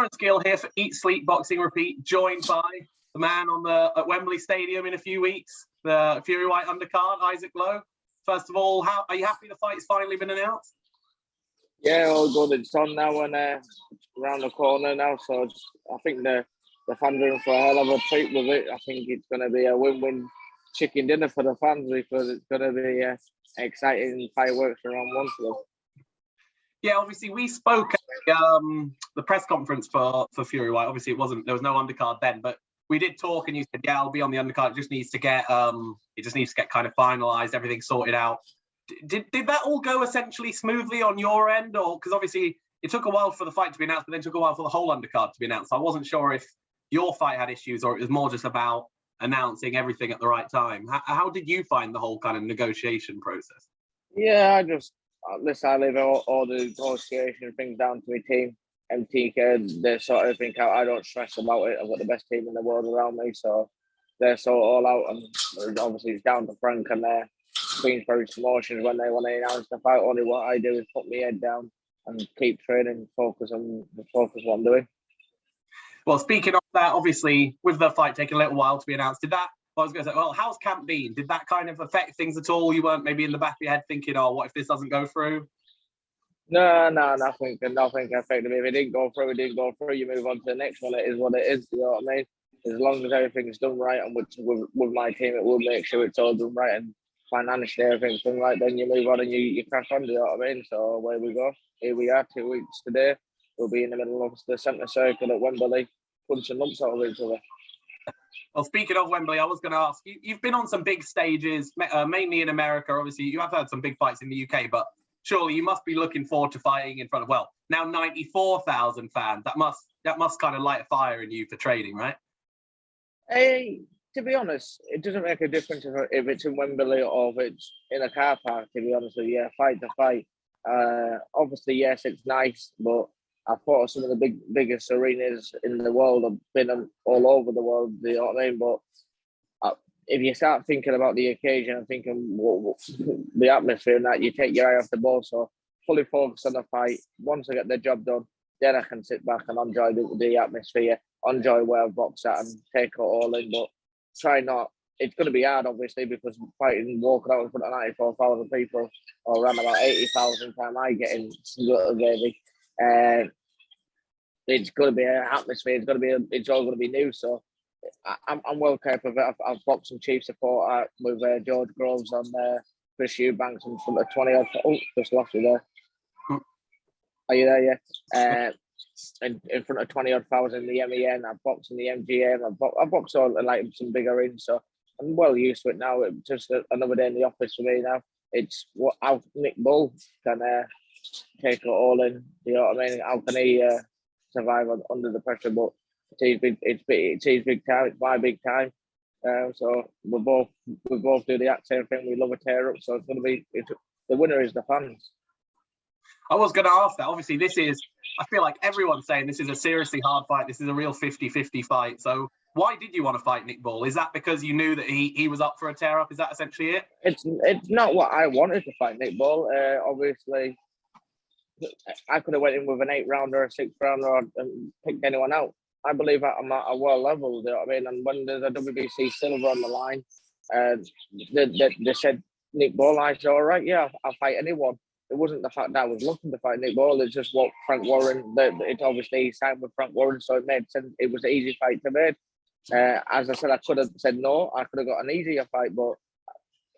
Lawrence Gill here for Eat, Sleep, Boxing, Repeat, joined by the man at Wembley Stadium in a few weeks, the Fury-Whyte undercard, Isaac Lowe. First of all, are you happy the fight's finally been announced? Yeah, all good. It's on now and around the corner now. So I think the fans are in for a hell of a treat with it. I think it's going to be a win-win chicken dinner for the fans because it's going to be exciting fireworks around one for them. Yeah, obviously we spoke at the press conference for Fury-Whyte. Obviously there was no undercard then, but we did talk and you said, yeah, I'll be on the undercard. It just needs to get kind of finalised, everything sorted out. Did that all go essentially smoothly on your end? Or because obviously it took a while for the fight to be announced, but then it took a while for the whole undercard to be announced. So I wasn't sure if your fight had issues or it was more just about announcing everything at the right time. How did you find the whole kind of negotiation process? Yeah, I leave all the negotiation things down to my team. MTK, they sort everything out. I don't stress about it. I've got the best team in the world around me, so they're sort all out. And obviously it's down to Frank and Queensbury Promotions when they want to announce the fight. Only what I do is put my head down and keep training, focus what I'm doing. Well, speaking of that, obviously with the fight taking a little while to be announced, how's camp been? Did that kind of affect things at all? You weren't maybe in the back of your head thinking, oh, what if this doesn't go through? No, nothing affected me. If it didn't go through, it didn't go through. You move on to the next one. It is what it is. You know what I mean? As long as everything's done right, and with my team, it will make sure it's all done right and financially everything's done right. Then you move on and you crack on. You know what I mean? So away we go. Here we are, 2 weeks today. We'll be in the middle of the centre circle at Wembley, punching lumps out of each other. Well, speaking of Wembley, I was going to ask you. You've been on some big stages, mainly in America. Obviously, you have had some big fights in the UK, but surely you must be looking forward to fighting in front of, now 94,000 fans. That must kind of light a fire in you for training, right? Hey, to be honest, it doesn't make a difference if it's in Wembley or if it's in a car park, to be honest with you. Yeah, fight to fight. Obviously, yes, it's nice, but I've fought at some of the biggest arenas in the world. I've been all over the world, you know what I mean? But if you start thinking about the occasion and thinking the atmosphere and that, you take your eye off the ball. So fully focus on the fight. Once I get the job done, then I can sit back and enjoy the atmosphere, enjoy where I've boxed at and take it all in. But try not. It's going to be hard, obviously, because walking out in front of 94,000 people or around about 80,000 time I get in little baby. It's going to be an atmosphere. It's all going to be new. So I'm well capable of it. I've boxed some chief support with George Groves on Chris Eubanks in front of 20 odd. Oh, just lost you there. Are you there? Yeah. In front of 20 odd thousand in the MEN. I've boxed in the MGM. I've boxed all like some bigger rings. So I'm well used to it now. It's just another day in the office for me now. It's how Nick Bull can take it all in. You know what I mean? How can he survive under the pressure? But it's his big time. It's my big time. So we both do the exact same thing. We love a tear up. So it's going to be the winner is the fans. I was going to ask that. Obviously, I feel like everyone's saying this is a seriously hard fight. This is a real 50-50 fight. So why did you want to fight Nick Bull? Is that because you knew that he was up for a tear up? Is that essentially it? It's not what I wanted to fight Nick Bull. Obviously, I could have went in with an 8-rounder or a 6-rounder and picked anyone out. I believe I'm at a world level, you know what I mean? And when there's a WBC silver on the line, they said Nick Bull, I said, all right, yeah, I'll fight anyone. It wasn't the fact that I was looking to fight Nick Bull, it's just what Frank Warren, it obviously signed with Frank Warren, so it made sense. It was an easy fight to make. As I said, I could have said no, I could have got an easier fight, but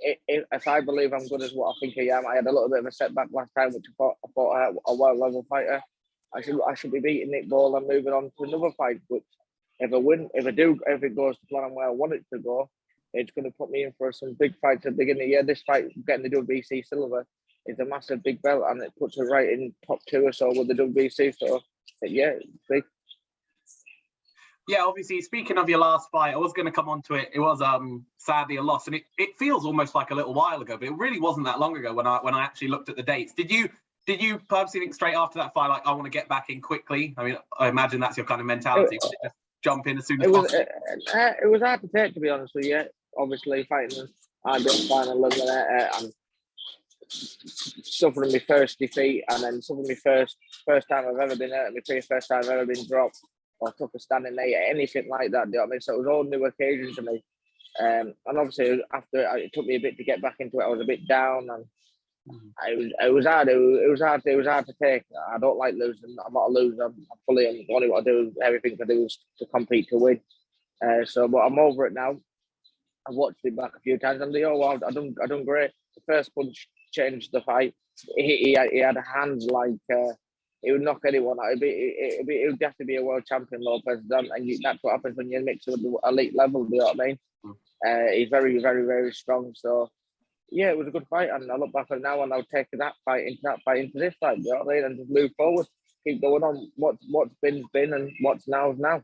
if I believe I'm good as what I think I am, I had a little bit of a setback last time, which I fought a world level fighter. I should be beating Nick Bull and moving on to another fight, which if it goes to plan where I want it to go, it's going to put me in for some big fights at the beginning of the year. This fight, getting the WBC silver, is a massive big belt, and it puts it right in top 2 or so with the WBC. So, yeah, it's big. Yeah, obviously, speaking of your last fight, I was going to come on to it. It was sadly a loss, and it feels almost like a little while ago, but it really wasn't that long ago when I actually looked at the dates. Did you purposely think straight after that fight, like, I want to get back in quickly? I mean, I imagine that's your kind of mentality. Just jump in as soon as possible. It was hard to take, to be honest with you. Obviously, fighting, I didn't find a eliminator, and suffering my first defeat, and then suffering my first time I've ever been hurt, my first time I've ever been dropped or took a standing eight, anything like that. Do you know what I mean? So it was all new occasion to me. And obviously after it took me a bit to get back into it. I was a bit down, and it was hard. It was hard to take. I don't like losing. I'm not a loser. I'm fully only what I do. Everything I do is to compete to win. But I'm over it now. I've watched it back a few times, and I done great. The first punch changed the fight. He had hands like he would knock anyone out. It would have to be a world champion, Lopez, and that's what happens when you mix with the elite level. Do you know what I mean? He's very, very, very strong. So yeah, it was a good fight, and I look back on it now, and I'll take that fight into this fight. You know what I mean? And just move forward, keep going on. What's been, and what's now is now.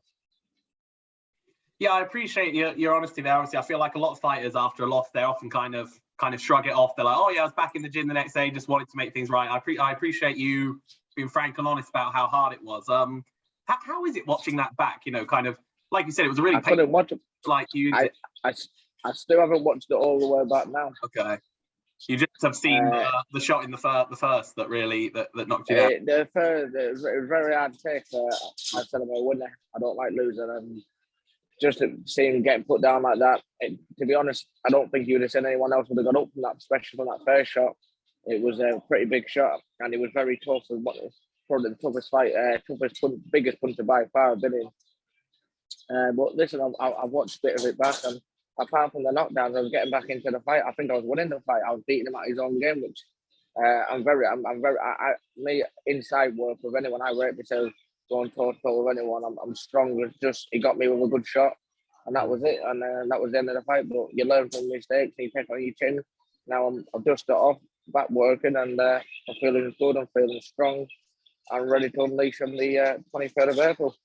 Yeah, I appreciate your honesty there. Obviously, I feel like a lot of fighters after a loss, they often kind of shrug it off. They're like, "Oh yeah, I was back in the gym the next day, just wanted to make things right." I appreciate you being frank and honest about how hard it was. How is it watching that back? You know, kind of like you said, it was a really. I couldn't watch it. Like you. I still haven't watched it all the way back now. Okay. You just have seen the shot in the first that really that knocked you out. It was very hard to take. I said I'm a winner. I don't like losing, and just to see him getting put down like that. To be honest, I don't think you would have seen anyone else would have got up from that, especially from that first shot. It was a pretty big shot, and it was very tough. It was probably the toughest fight, biggest puncher by far I've been in. But listen, I've watched a bit of it back, and apart from the knockdowns, I was getting back into the fight. I think I was winning the fight. I was beating him at his own game, which me inside work with anyone. I rate myself going toe-to-toe with anyone. I'm strong. Just he got me with a good shot, and that was it. And that was the end of the fight. But you learn from mistakes, and you take on your chin. Now I've dusted it off, back working, and I'm feeling good. I'm feeling strong. I'm ready to unleash on the 23rd of April.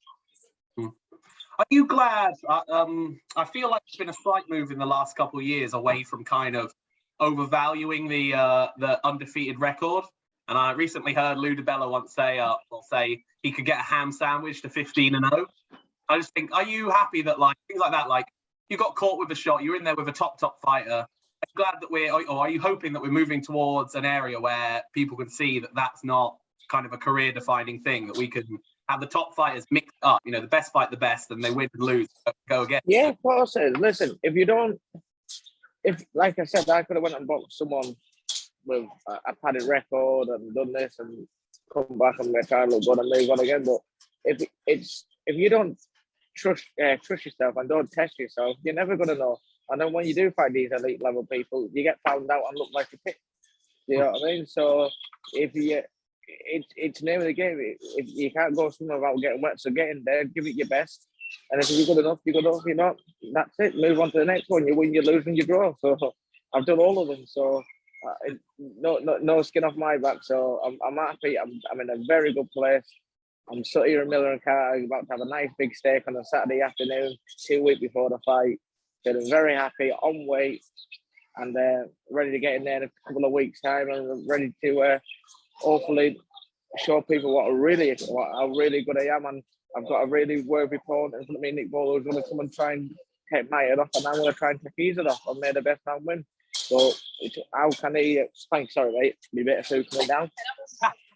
Are you glad? I feel like there's been a slight move in the last couple of years away from kind of overvaluing the undefeated record. And I recently heard Lou DiBella once say he could get a ham sandwich to 15-0. I just think, are you happy that like things like that, like you got caught with a shot, you're in there with a top fighter? Are you glad that are you hoping that we're moving towards an area where people can see that that's not kind of a career-defining thing, that we can have the top fighters mixed up, you know, the best fight the best, and they win and lose, go again? Yeah, of course. Listen, if like I said, I could have went and boxed someone with a padded record and done this and come back and make a look good and move on again. But if you don't trust yourself and don't test yourself, you're never gonna know. And then when you do fight these elite level people, you get found out and look like a pig. You know what I mean? So it's the name of the game. If you can't go somewhere without getting wet, so get in there, give it your best. And if you're good enough, you're good enough. You're not, that's it. Move on to the next one. You win, you lose, and you draw. So I've done all of them. So no skin off my back. So I'm happy. I'm in a very good place. I'm sat here in Miller and Carter, about to have a nice big steak on a Saturday afternoon, 2 weeks before the fight. Feeling very happy, on weight, and ready to get in there in a couple of weeks' time, and ready to hopefully show people what a really good I am. And I've got a really worthy opponent in front of me, Nick Bolo, who's going to come and try and take my head off, and I'm going to try and take his head off and make the best man win. So how can he? Thanks, sorry, mate. Be a bit of food coming down.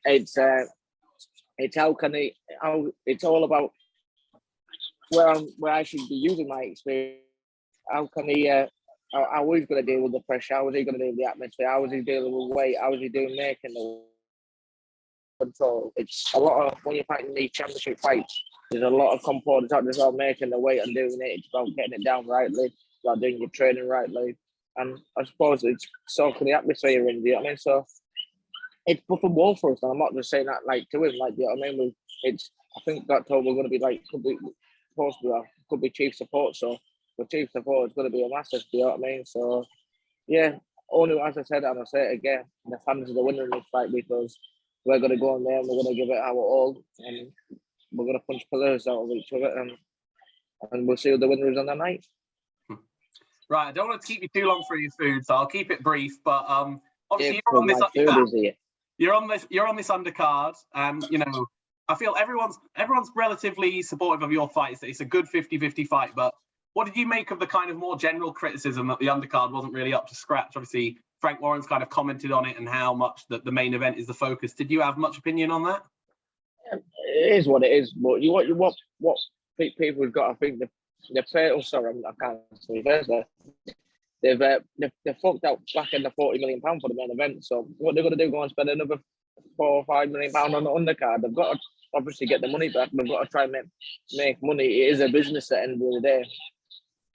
It's how can he? How it's all about where I should be using my experience. How can he? How he's going to deal with the pressure? How is he going to deal with the atmosphere? How is he dealing with weight? How is he doing making the control? It's a lot of when you're fighting these championship fights. There's a lot of components out there about making the weight and doing it. It's about getting it down rightly, it's about doing your training rightly, and I suppose it's soaking the atmosphere in. Do you know what I mean? So it's buffing wall for us, and I'm not just saying that like to him, like, you know what I mean? I think that told we're going to be like could be chief support. So the chief support is going to be a massive. Do you know what I mean? So yeah, only as I said, and I'll say it again, the fans are the winner in this fight, because we're going to go in there and we're going to give it our all, and we're going to punch pillars out of each other, and we'll see who the winner is on the night. Right, I don't want to keep you too long for your food, so I'll keep it brief. But obviously you're on this undercard, and you know I feel everyone's relatively supportive of your fight. It's a good 50-50 fight. But what did you make of the kind of more general criticism that the undercard wasn't really up to scratch? Obviously, Frank Warren's kind of commented on it and how much that the main event is the focus. Did you have much opinion on that? It is what it is, but what people have got to think the pay. Oh, sorry, I can't say Thursday. They've fucked out back in the £40 million for the main event. So what they're going to do? Go and spend another £4 or £5 million on the undercard. They've got to obviously get the money back. They've got to try and make money. It is a business at the end of the day.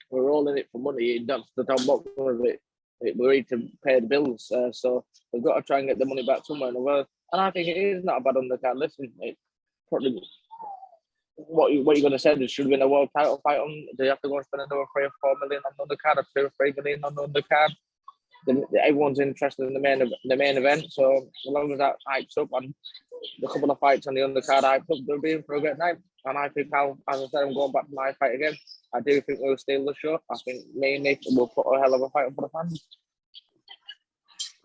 We're all in it for money. That's the top box of it. We need to pay the bills. So we've got to try and get the money back somewhere in the world. And I think it is not a bad undercard. Listen, it probably what you're going to say, there should have been a world title fight on. Do you have to go and spend another 3 or 4 million on the undercard, or 2 or 3 million on the undercard? Everyone's interested in the main event. So as long as that hypes up and the couple of fights on the undercard hyped up, they'll be in for a great night. And I think, as I said, I'm going back to my fight again. I do think we'll steal the show. I think me and Nick will put a hell of a fight on for the fans.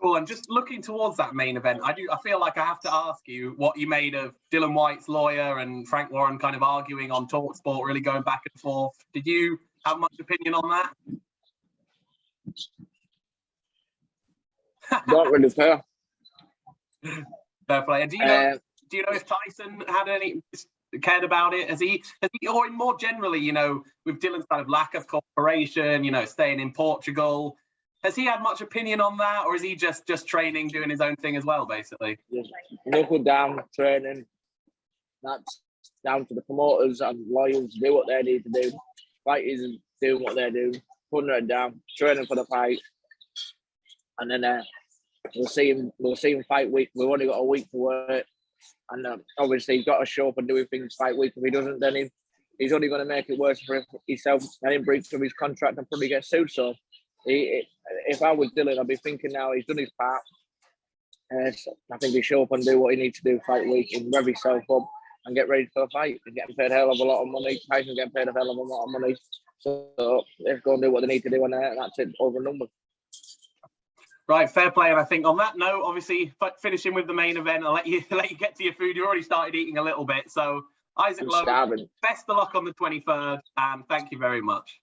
Cool. And just looking towards that main event, I feel like I have to ask you what you made of Dillian Whyte's lawyer and Frank Warren kind of arguing on TalkSport, really going back and forth. Did you have much opinion on that? Don't really care. Fair play. And do you know if Tyson had any cared about it? Has he, or more generally, you know, with Dillian's kind of lack of cooperation, you know, staying in Portugal, has he had much opinion on that, or is he just training, doing his own thing as well, basically? Just knuckle down, training. That's down to the promoters and lawyers to do what they need to do. Fighters doing what they do, putting it down, training for the fight, and then we'll see him fight week. We've only got a week to work, and obviously he's got to show up and do things fight week. If he doesn't, then he's only going to make it worse for himself and in breach of his contract and probably get sued. So, if I was Dillian, I'd be thinking now he's done his part. I think he show up and do what he needs to do fight week and rev himself up and get ready for a fight. He's getting paid a hell of a lot of money. Tyson's getting paid a hell of a lot of money. So let's go and do what they need to do, and that's it, over and number. Right, fair play. And I think on that note, obviously finishing with the main event, I'll let you get to your food. You already started eating a little bit. So Isaac Lowe, best of luck on the 23rd, and thank you very much.